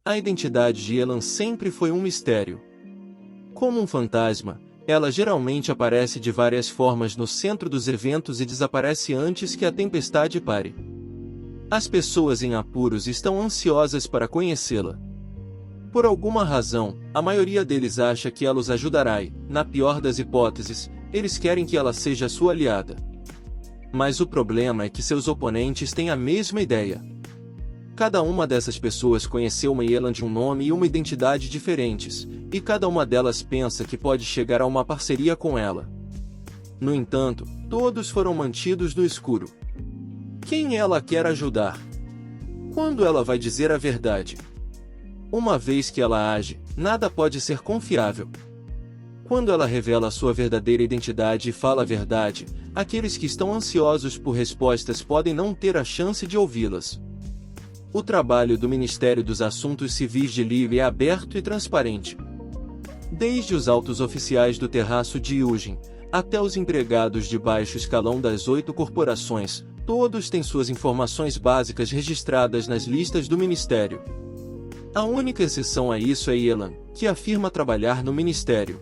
A identidade de Elan sempre foi um mistério. Como um fantasma, ela geralmente aparece de várias formas no centro dos eventos e desaparece antes que a tempestade pare. As pessoas em apuros estão ansiosas para conhecê-la. Por alguma razão, a maioria deles acha que ela os ajudará e, na pior das hipóteses, eles querem que ela seja sua aliada. Mas o problema é que seus oponentes têm a mesma ideia. Cada uma dessas pessoas conheceu uma Yelan de um nome e uma identidade diferentes, e cada uma delas pensa que pode chegar a uma parceria com ela. No entanto, todos foram mantidos no escuro. Quem ela quer ajudar? Quando ela vai dizer a verdade? Uma vez que ela age, nada pode ser confiável. Quando ela revela sua verdadeira identidade e fala a verdade, aqueles que estão ansiosos por respostas podem não ter a chance de ouvi-las. O trabalho do Ministério dos Assuntos Civis de Liyue é aberto e transparente. Desde os altos oficiais do terraço de Yujin, até os empregados de baixo escalão das 8 corporações, todos têm suas informações básicas registradas nas listas do Ministério. A única exceção a isso é Yelan, que afirma trabalhar no Ministério.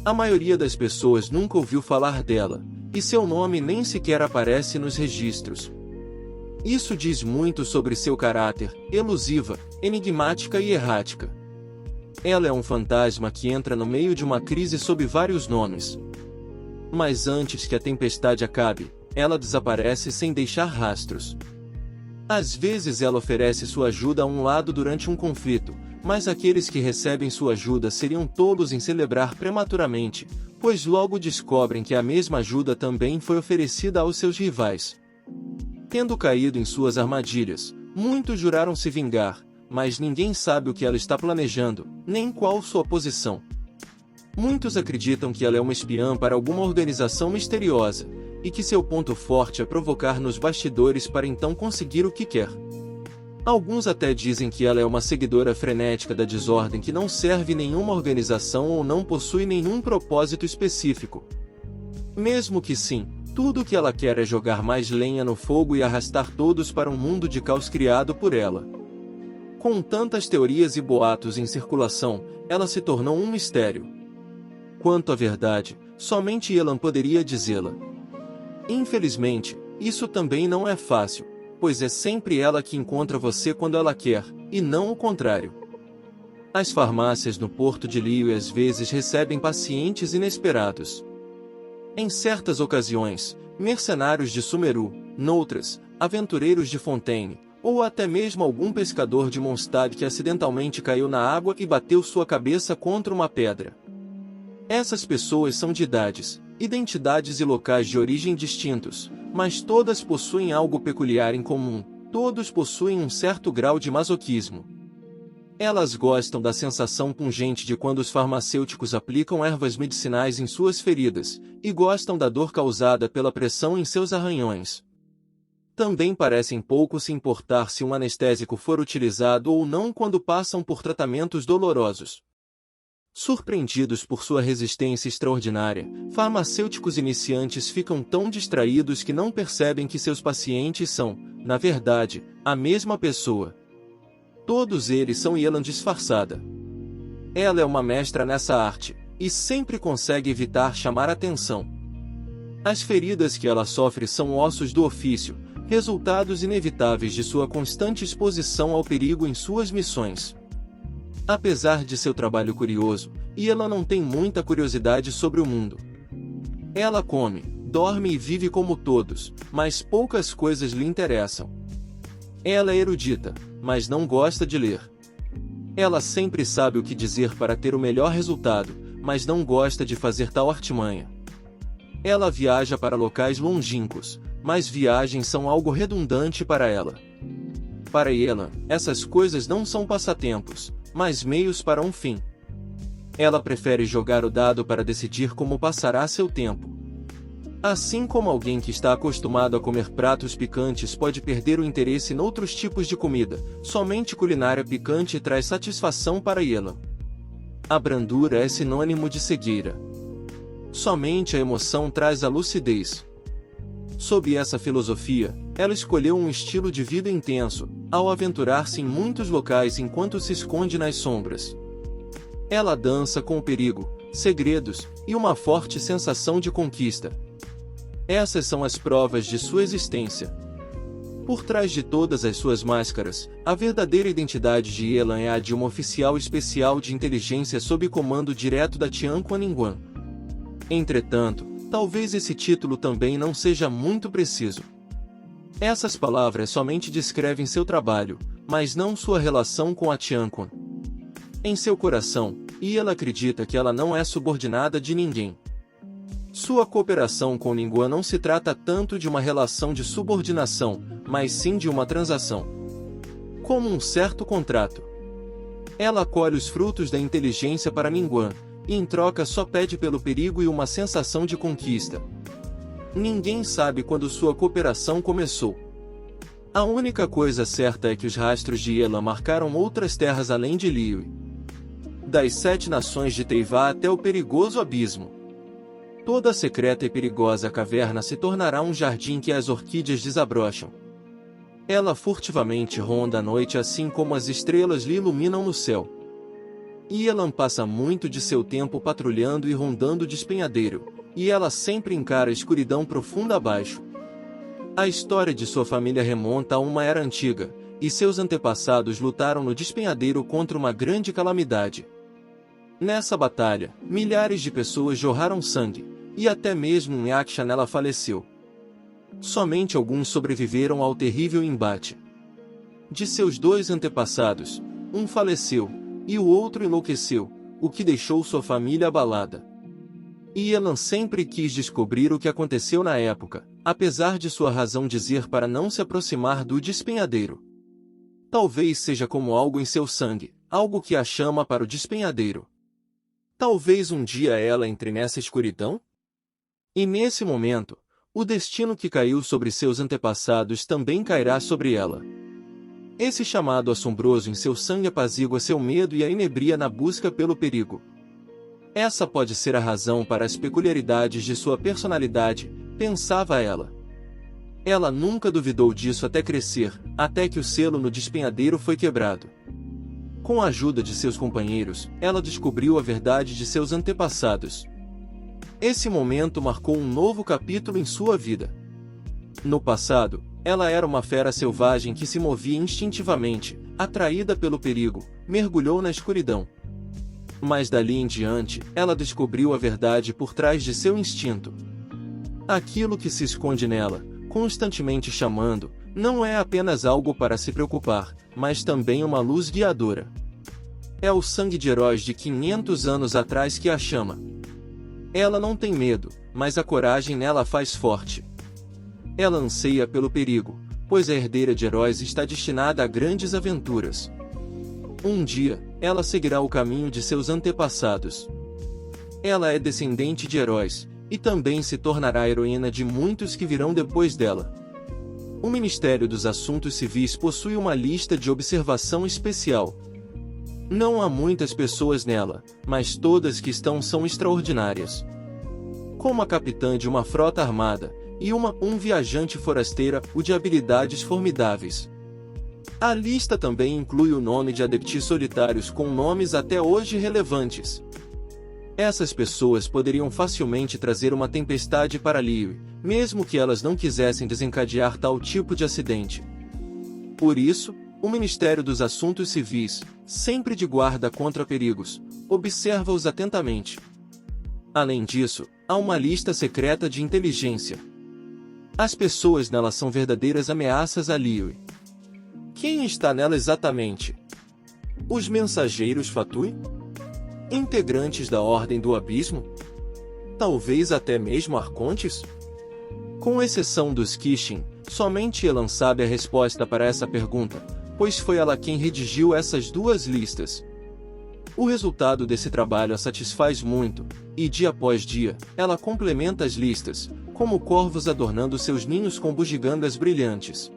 A maioria das pessoas nunca ouviu falar dela, e seu nome nem sequer aparece nos registros. Isso diz muito sobre seu caráter, elusiva, enigmática e errática. Ela é um fantasma que entra no meio de uma crise sob vários nomes. Mas antes que a tempestade acabe, ela desaparece sem deixar rastros. Às vezes ela oferece sua ajuda a um lado durante um conflito, mas aqueles que recebem sua ajuda seriam tolos em celebrar prematuramente, pois logo descobrem que a mesma ajuda também foi oferecida aos seus rivais. Tendo caído em suas armadilhas, muitos juraram se vingar, mas ninguém sabe o que ela está planejando, nem qual sua posição. Muitos acreditam que ela é uma espiã para alguma organização misteriosa, e que seu ponto forte é provocar nos bastidores para então conseguir o que quer. Alguns até dizem que ela é uma seguidora frenética da desordem que não serve nenhuma organização ou não possui nenhum propósito específico. Mesmo que sim, tudo o que ela quer é jogar mais lenha no fogo e arrastar todos para um mundo de caos criado por ela. Com tantas teorias e boatos em circulação, ela se tornou um mistério. Quanto à verdade, somente Yelan poderia dizê-la. Infelizmente, isso também não é fácil, pois é sempre ela que encontra você quando ela quer, e não o contrário. As farmácias no porto de Liyue às vezes recebem pacientes inesperados. Em certas ocasiões, mercenários de Sumeru, noutras, aventureiros de Fontaine, ou até mesmo algum pescador de Mondstadt que acidentalmente caiu na água e bateu sua cabeça contra uma pedra. Essas pessoas são de idades, identidades e locais de origem distintos, mas todas possuem algo peculiar em comum, todos possuem um certo grau de masoquismo. Elas gostam da sensação pungente de quando os farmacêuticos aplicam ervas medicinais em suas feridas, e gostam da dor causada pela pressão em seus arranhões. Também parecem pouco se importar se um anestésico for utilizado ou não quando passam por tratamentos dolorosos. Surpreendidos por sua resistência extraordinária, farmacêuticos iniciantes ficam tão distraídos que não percebem que seus pacientes são, na verdade, a mesma pessoa. Todos eles são Yelan disfarçada. Ela é uma mestra nessa arte, e sempre consegue evitar chamar atenção. As feridas que ela sofre são ossos do ofício, resultados inevitáveis de sua constante exposição ao perigo em suas missões. Apesar de seu trabalho curioso, Yelan não tem muita curiosidade sobre o mundo. Ela come, dorme e vive como todos, mas poucas coisas lhe interessam. Ela é erudita, mas não gosta de ler. Ela sempre sabe o que dizer para ter o melhor resultado, mas não gosta de fazer tal artimanha. Ela viaja para locais longínquos, mas viagens são algo redundante para ela. Para Yelan, essas coisas não são passatempos, mas meios para um fim. Ela prefere jogar o dado para decidir como passará seu tempo. Assim como alguém que está acostumado a comer pratos picantes pode perder o interesse em outros tipos de comida, somente culinária picante traz satisfação para Yelan. A brandura é sinônimo de cegueira. Somente a emoção traz a lucidez. Sob essa filosofia, ela escolheu um estilo de vida intenso, ao aventurar-se em muitos locais enquanto se esconde nas sombras. Ela dança com o perigo, segredos e uma forte sensação de conquista. Essas são as provas de sua existência. Por trás de todas as suas máscaras, a verdadeira identidade de Yelan é a de uma oficial especial de inteligência sob comando direto da Tianquan Ningguang. Entretanto, talvez esse título também não seja muito preciso. Essas palavras somente descrevem seu trabalho, mas não sua relação com a Tianquan. Em seu coração, Yelan acredita que ela não é subordinada de ninguém. Sua cooperação com Ningguang não se trata tanto de uma relação de subordinação, mas sim de uma transação. Como um certo contrato. Ela colhe os frutos da inteligência para Ningguang, e em troca só pede pelo perigo e uma sensação de conquista. Ninguém sabe quando sua cooperação começou. A única coisa certa é que os rastros de Yelan marcaram outras terras além de Liyue. Das 7 nações de Teyvat até o perigoso abismo. Toda secreta e perigosa caverna se tornará um jardim que as orquídeas desabrocham. Ela furtivamente ronda a noite assim como as estrelas lhe iluminam no céu. Yelan passa muito de seu tempo patrulhando e rondando o despenhadeiro, e ela sempre encara a escuridão profunda abaixo. A história de sua família remonta a uma era antiga, e seus antepassados lutaram no despenhadeiro contra uma grande calamidade. Nessa batalha, milhares de pessoas jorraram sangue, e até mesmo um Yaksha nela faleceu. Somente alguns sobreviveram ao terrível embate. De seus 2 antepassados, um faleceu, e o outro enlouqueceu, o que deixou sua família abalada. Yelan sempre quis descobrir o que aconteceu na época, apesar de sua razão dizer para não se aproximar do despenhadeiro. Talvez seja como algo em seu sangue, algo que a chama para o despenhadeiro. Talvez um dia ela entre nessa escuridão? E nesse momento, o destino que caiu sobre seus antepassados também cairá sobre ela. Esse chamado assombroso em seu sangue apazigua seu medo e a inebria na busca pelo perigo. Essa pode ser a razão para as peculiaridades de sua personalidade, pensava ela. Ela nunca duvidou disso até crescer, até que o selo no despenhadeiro foi quebrado. Com a ajuda de seus companheiros, ela descobriu a verdade de seus antepassados. Esse momento marcou um novo capítulo em sua vida. No passado, ela era uma fera selvagem que se movia instintivamente, atraída pelo perigo, mergulhou na escuridão. Mas dali em diante, ela descobriu a verdade por trás de seu instinto. Aquilo que se esconde nela, constantemente chamando, não é apenas algo para se preocupar, mas também uma luz guiadora. É o sangue de heróis de 500 anos atrás que a chama. Ela não tem medo, mas a coragem nela faz forte. Ela anseia pelo perigo, pois a herdeira de heróis está destinada a grandes aventuras. Um dia, ela seguirá o caminho de seus antepassados. Ela é descendente de heróis, e também se tornará heroína de muitos que virão depois dela. O Ministério dos Assuntos Civis possui uma lista de observação especial. Não há muitas pessoas nela, mas todas que estão são extraordinárias. Como a capitã de uma frota armada, e um viajante forasteira, o de habilidades formidáveis. A lista também inclui o nome de adeptos solitários com nomes até hoje relevantes. Essas pessoas poderiam facilmente trazer uma tempestade para Liyue, mesmo que elas não quisessem desencadear tal tipo de acidente. Por isso, o Ministério dos Assuntos Civis, sempre de guarda contra perigos, observa-os atentamente. Além disso, há uma lista secreta de inteligência. As pessoas nela são verdadeiras ameaças a Liyue. Quem está nela exatamente? Os mensageiros Fatui? Integrantes da Ordem do Abismo? Talvez até mesmo arcontes? Com exceção dos Kishin, somente Yelan sabe a resposta para essa pergunta, pois foi ela quem redigiu essas 2 listas. O resultado desse trabalho a satisfaz muito, e dia após dia, ela complementa as listas, como corvos adornando seus ninhos com bugigangas brilhantes.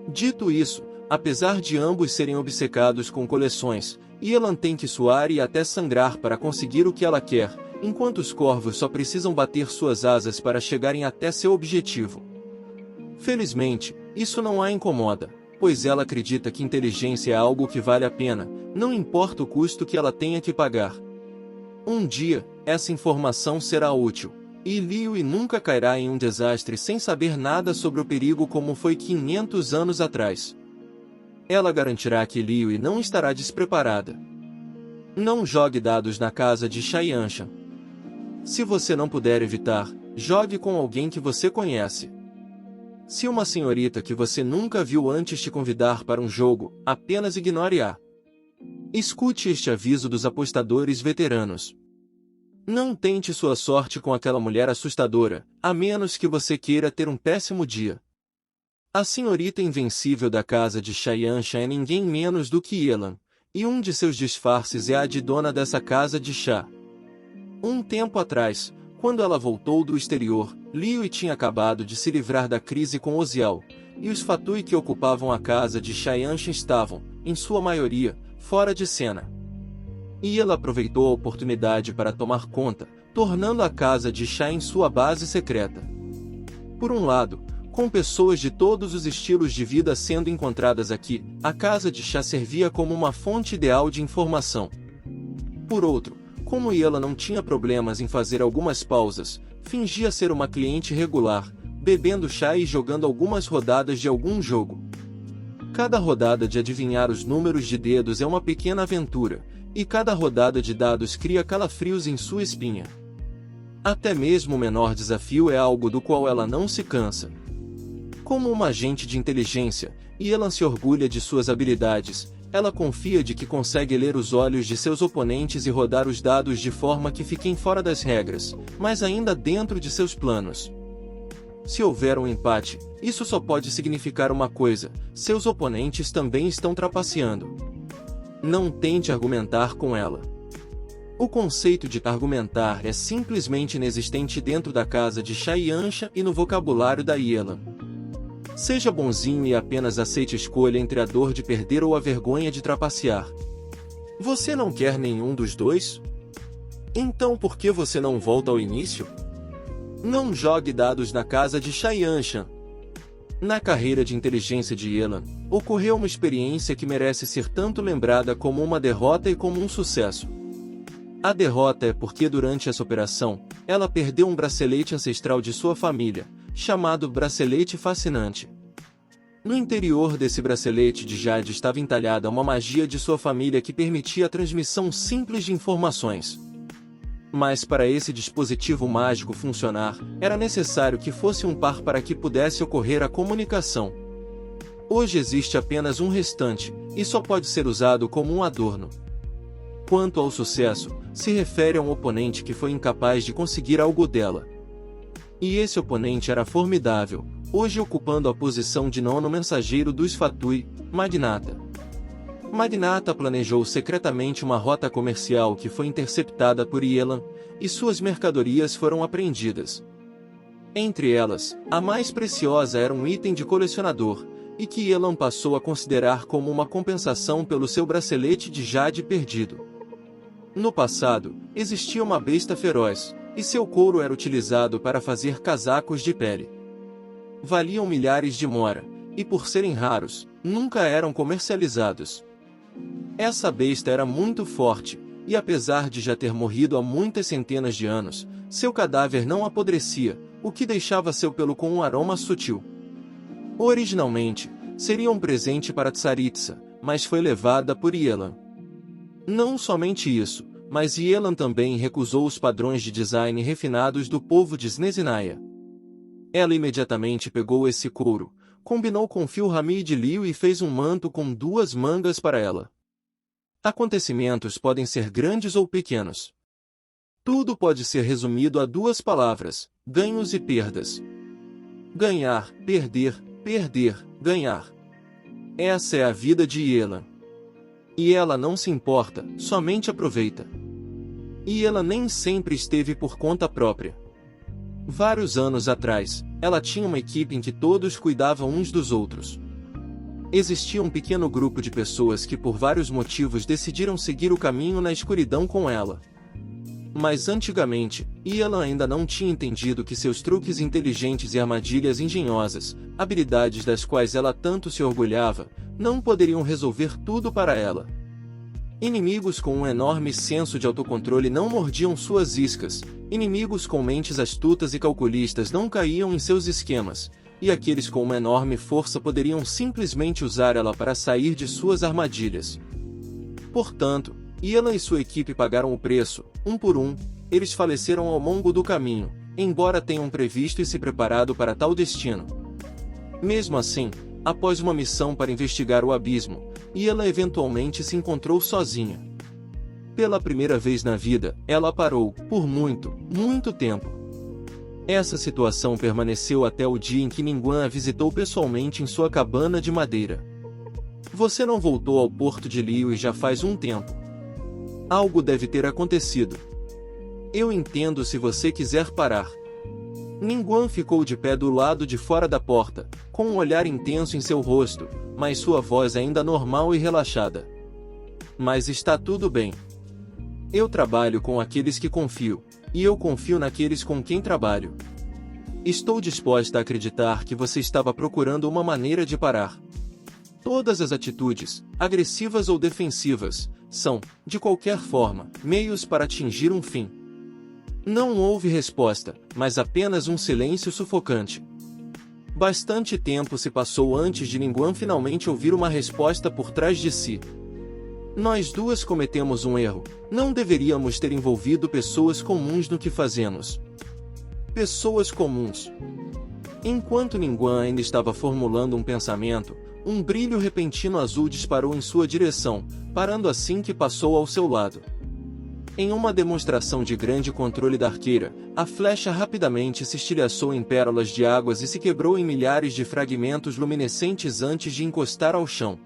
Dito isso, apesar de ambos serem obcecados com coleções, Yelan tem que suar e até sangrar para conseguir o que ela quer, enquanto os corvos só precisam bater suas asas para chegarem até seu objetivo. Felizmente, Isso não a incomoda, pois ela acredita que inteligência é algo que vale a pena, não importa o custo que ela tenha que pagar. Um dia, essa informação será útil, e Liu nunca cairá em um desastre sem saber nada sobre o perigo como foi 500 anos atrás. Ela garantirá que Liu não estará despreparada. Não jogue dados na casa de Xianshan. Se você não puder evitar, jogue com alguém que você conhece. Se uma senhorita que você nunca viu antes te convidar para um jogo, apenas ignore-a. Escute este aviso dos apostadores veteranos. Não tente sua sorte com aquela mulher assustadora, a menos que você queira ter um péssimo dia. A senhorita invencível da casa de Xianshan é ninguém menos do que Yelan, e um de seus disfarces é a de dona dessa casa de chá. Um tempo atrás, quando ela voltou do exterior, Liu tinha acabado de se livrar da crise com Ozial, e os Fatui que ocupavam a casa de Xianshan estavam, em sua maioria, fora de cena. E ela aproveitou a oportunidade para tomar conta, tornando a casa de Xia em sua base secreta. Por um lado, com pessoas de todos os estilos de vida sendo encontradas aqui, a casa de Xia servia como uma fonte ideal de informação. Por outro, como ela não tinha problemas em fazer algumas pausas, fingia ser uma cliente regular, bebendo chá e jogando algumas rodadas de algum jogo. Cada rodada de adivinhar os números de dedos é uma pequena aventura, e cada rodada de dados cria calafrios em sua espinha. Até mesmo o menor desafio é algo do qual ela não se cansa. Como uma agente de inteligência, e ela se orgulha de suas habilidades, ela confia de que consegue ler os olhos de seus oponentes e rodar os dados de forma que fiquem fora das regras, mas ainda dentro de seus planos. Se houver um empate, isso só pode significar uma coisa: seus oponentes também estão trapaceando. Não tente argumentar com ela. O conceito de argumentar é simplesmente inexistente dentro da casa de Xianshan e no vocabulário da Yelan. Seja bonzinho e apenas aceite a escolha entre a dor de perder ou a vergonha de trapacear. Você não quer nenhum dos dois? Então por que você não volta ao início? Não jogue dados na casa de Xianshan. Na carreira de inteligência de Yelan, ocorreu uma experiência que merece ser tanto lembrada como uma derrota e como um sucesso. A derrota é porque durante essa operação, ela perdeu um bracelete ancestral de sua família, chamado Bracelete Fascinante. No interior desse bracelete de jade estava entalhada uma magia de sua família que permitia a transmissão simples de informações. Mas para esse dispositivo mágico funcionar, era necessário que fosse um par para que pudesse ocorrer a comunicação. Hoje existe apenas um restante, e só pode ser usado como um adorno. Quanto ao sucesso, se refere a um oponente que foi incapaz de conseguir algo dela. E esse oponente era formidável, hoje ocupando a posição de nono mensageiro dos Fatui, Magnata. Magnata planejou secretamente uma rota comercial que foi interceptada por Yelan, e suas mercadorias foram apreendidas. Entre elas, a mais preciosa era um item de colecionador, e que Yelan passou a considerar como uma compensação pelo seu bracelete de jade perdido. No passado, existia uma besta feroz, e seu couro era utilizado para fazer casacos de pele. Valiam milhares de mora, e por serem raros, nunca eram comercializados. Essa besta era muito forte, e apesar de já ter morrido há muitas centenas de anos, seu cadáver não apodrecia, o que deixava seu pelo com um aroma sutil. Originalmente, seria um presente para Tsaritsa, mas foi levada por Yelan. Não somente isso, mas Yelan também recusou os padrões de design refinados do povo de Snezinaya. Ela imediatamente pegou esse couro, combinou com fio rami de Liu e fez um manto com 2 mangas para ela. Acontecimentos podem ser grandes ou pequenos. Tudo pode ser resumido a 2 palavras: ganhos e perdas. Ganhar, perder, perder, ganhar. Essa é a vida de Yelan. E ela não se importa, somente aproveita. E ela nem sempre esteve por conta própria. Vários anos atrás, ela tinha uma equipe em que todos cuidavam uns dos outros. Existia um pequeno grupo de pessoas que por vários motivos decidiram seguir o caminho na escuridão com ela. Mas antigamente, Yelan ainda não tinha entendido que seus truques inteligentes e armadilhas engenhosas, habilidades das quais ela tanto se orgulhava, não poderiam resolver tudo para ela. Inimigos com um enorme senso de autocontrole não mordiam suas iscas, inimigos com mentes astutas e calculistas não caíam em seus esquemas, e aqueles com uma enorme força poderiam simplesmente usar ela para sair de suas armadilhas. Portanto, Yelan e sua equipe pagaram o preço, um por um. Eles faleceram ao longo do caminho, embora tenham previsto e se preparado para tal destino. Mesmo assim, após uma missão para investigar o abismo, Yelan eventualmente se encontrou sozinha. Pela primeira vez na vida, ela parou, por muito, muito tempo. Essa situação permaneceu até o dia em que Ningguang a visitou pessoalmente em sua cabana de madeira. Você não voltou ao porto de Liyue já faz um tempo. Algo deve ter acontecido. Eu entendo se você quiser parar. Ningguang ficou de pé do lado de fora da porta, com um olhar intenso em seu rosto, mas sua voz ainda normal e relaxada. Mas está tudo bem. Eu trabalho com aqueles que confio, e eu confio naqueles com quem trabalho. Estou disposta a acreditar que você estava procurando uma maneira de parar. Todas as atitudes, agressivas ou defensivas, são, de qualquer forma, meios para atingir um fim. Não houve resposta, mas apenas um silêncio sufocante. Bastante tempo se passou antes de Ningguang finalmente ouvir uma resposta por trás de si. Nós duas cometemos um erro. Não deveríamos ter envolvido pessoas comuns no que fazemos. Pessoas comuns. Enquanto Ningguang ainda estava formulando um pensamento, um brilho repentino azul disparou em sua direção, parando assim que passou ao seu lado. Em uma demonstração de grande controle da arqueira, a flecha rapidamente se estilhaçou em pérolas de águas e se quebrou em milhares de fragmentos luminescentes antes de encostar ao chão.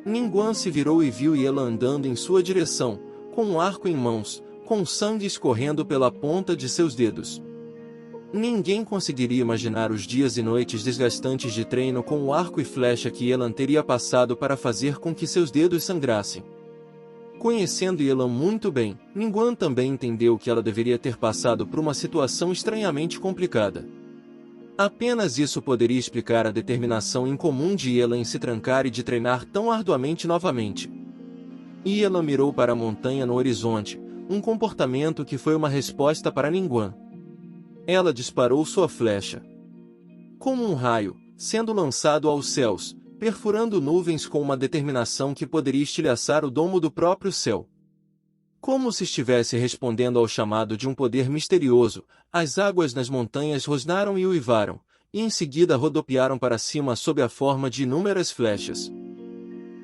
Ningguang se virou e viu Yelan andando em sua direção, com um arco em mãos, com sangue escorrendo pela ponta de seus dedos. Ninguém conseguiria imaginar os dias e noites desgastantes de treino com o arco e flecha que Yelan teria passado para fazer com que seus dedos sangrassem. Conhecendo Yelan muito bem, Ningguang também entendeu que ela deveria ter passado por uma situação estranhamente complicada. Apenas isso poderia explicar a determinação incomum de Yelan em se trancar e de treinar tão arduamente novamente. Yelan mirou para a montanha no horizonte, um comportamento que foi uma resposta para Ningguang. Ela disparou sua flecha. Como um raio, sendo lançado aos céus, perfurando nuvens com uma determinação que poderia estilhaçar o domo do próprio céu. Como se estivesse respondendo ao chamado de um poder misterioso, as águas nas montanhas rosnaram e uivaram, e em seguida rodopiaram para cima sob a forma de inúmeras flechas.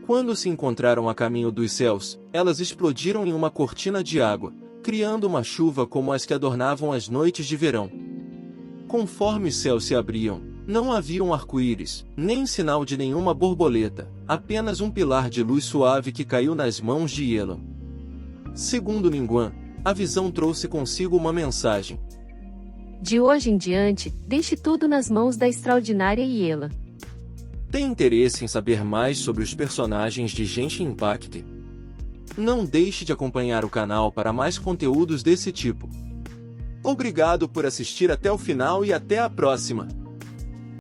Quando se encontraram a caminho dos céus, elas explodiram em uma cortina de água, criando uma chuva como as que adornavam as noites de verão. Conforme os céus se abriam, não havia um arco-íris, nem sinal de nenhuma borboleta, apenas um pilar de luz suave que caiu nas mãos de Yelan. Segundo Ningguang, a visão trouxe consigo uma mensagem. De hoje em diante, deixe tudo nas mãos da extraordinária Yelan. Tem interesse em saber mais sobre os personagens de Genshin Impact? Não deixe de acompanhar o canal para mais conteúdos desse tipo. Obrigado por assistir até o final e até a próxima!